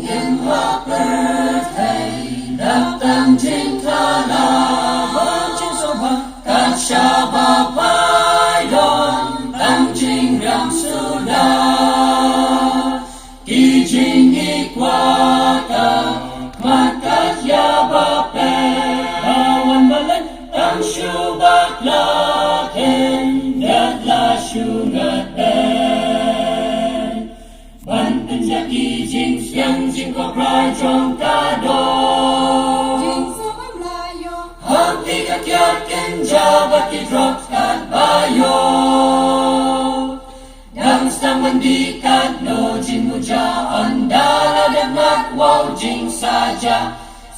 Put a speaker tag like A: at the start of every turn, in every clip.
A: em birthday đáp tăng trên tha la với trên sông hoàng các cha ba vai đón tăng trình ram su la kỳ trình đi qua cả mặt các ya ba pe bawan balan tăng shu bạc la khen đạt la shu ngạt ban tân gia kỳ trình yang trình có rai trong ta đô
B: trình sa âm la yo
A: hang ti các ya ken ja ba ki drop kat ba yo đang sang mandi kat no jin muja andala demat wow jing saja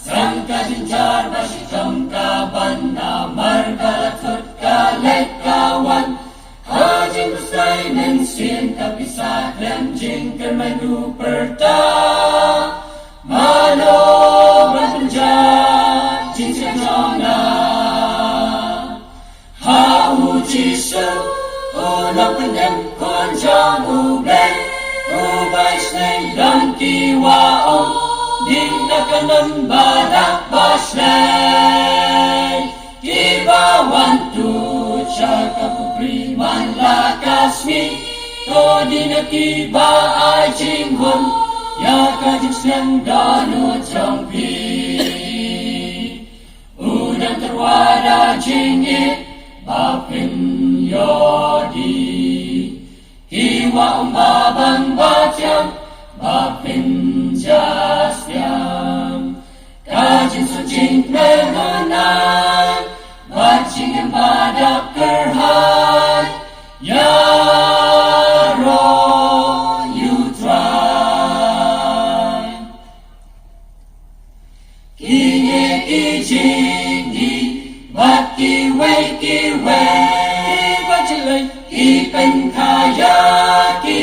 A: sang ka jinjar ba shi tam ka ban na mar ka thut ka lek ka wan ha jing sai men sin ka pisa klem jing kan manu perta mano banja jing se jona ha u ji su u no pendem kon jong u ble u bai snei lam ki wa om din na kanan badak baslay ki ba wan tu cha ka pupri man la kasmi to din na ki ba ai chim hon ya ka jing siang da no chong pi u dan terwada jing it ba pin yo di ki wa om ba bang ba chang ba pin ja siang ka jing su jing men honan ba jing em ba da ker hai ya ro you try ki ye ki jing di ba ki wei ba chi lai ki pen kha ya ki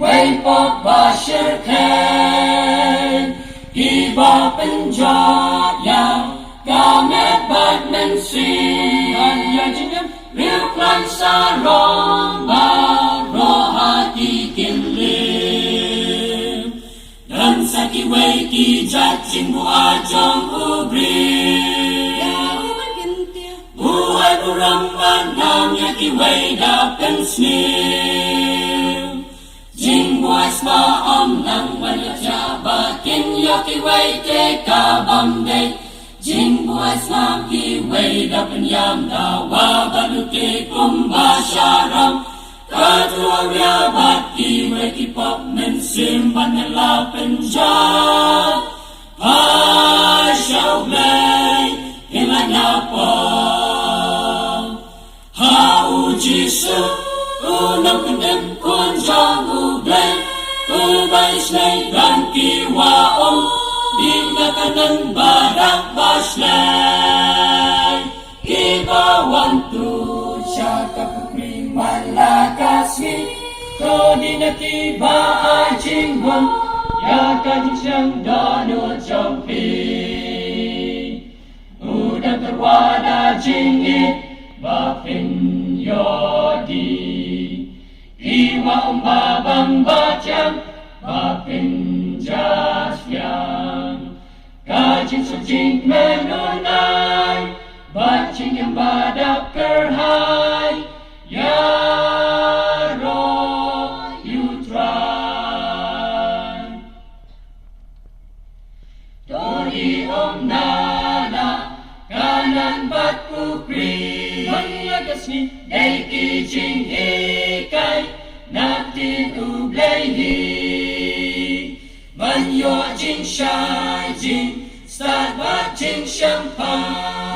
A: wei pop ba shir khen ki ba pen ja ya ga met bat men si an ya jing em real plan sa rong ba ro ha ti kin lim dan sa ki wei ki jat jing bu a jong u bri buhay buram man nam ya ki wei da pen sneer jing buhay sma om nang wan ya cha ba kin ya ki wei te ka bam de jing buhay sma ki wei da pen yam da wa ba lu ke kum ba sharam ka tu ya ba ki wei ki pop men sim ban la pen ja pa shau lei in la na po ha u ji su u nam kendem kon jong u ble u bai snei gan ki wa om din na kanan badak baslay ki ba wan tu cha ka pupri man la kasmi to din na ki ba ai jing hon ya ka jing siang da no chong pi u dan terwada jing it ba pin yo di iwa ba bang ba chang ba pin ja siang ka jing su jing men no nai ba jing em ba da ker hai ya ro you try do di om na na kanan bat pupri Kasni dai ki jing he kai na tin u blai hi man yo jing shai jing start ba jing shang pa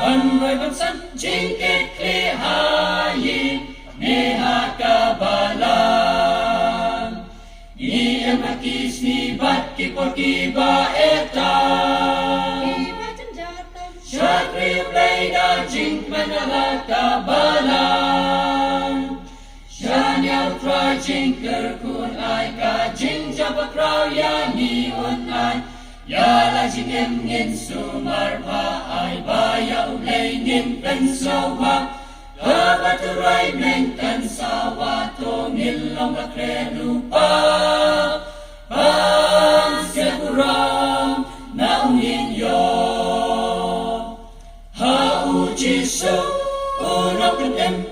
A: ban roi ban san jing ke kle ha yi ne ha ka bala ni em ki sni bat ki por ki ba eta Shakri play da jing manala kabalan Shanyal try jing kun ai ka jing japa kraw ya ni un ai Ya la jing em ngin sumar pa ai ba ya ulay ngin pen so wa Kabaturay men kan sa wa to nilong akre lupa Pan siya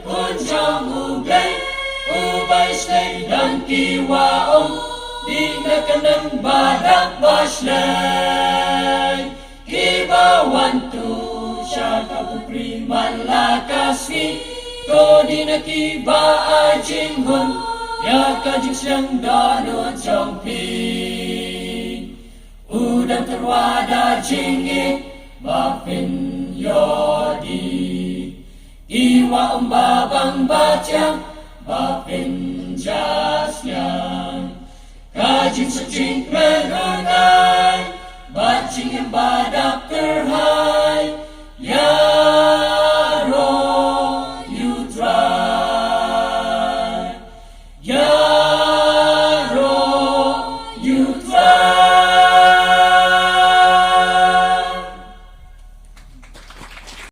A: un trong uglay slay dan kiwaom di na kanan badak baslay kibawan tu siya kapupriman lakaswi ko di na kiba ajing hun ya kajing siyang danon trong pi udang terwada jingit bapin yodi iwa babang batyang bapin jasyang kajing secing renungan bacing yang badak terhai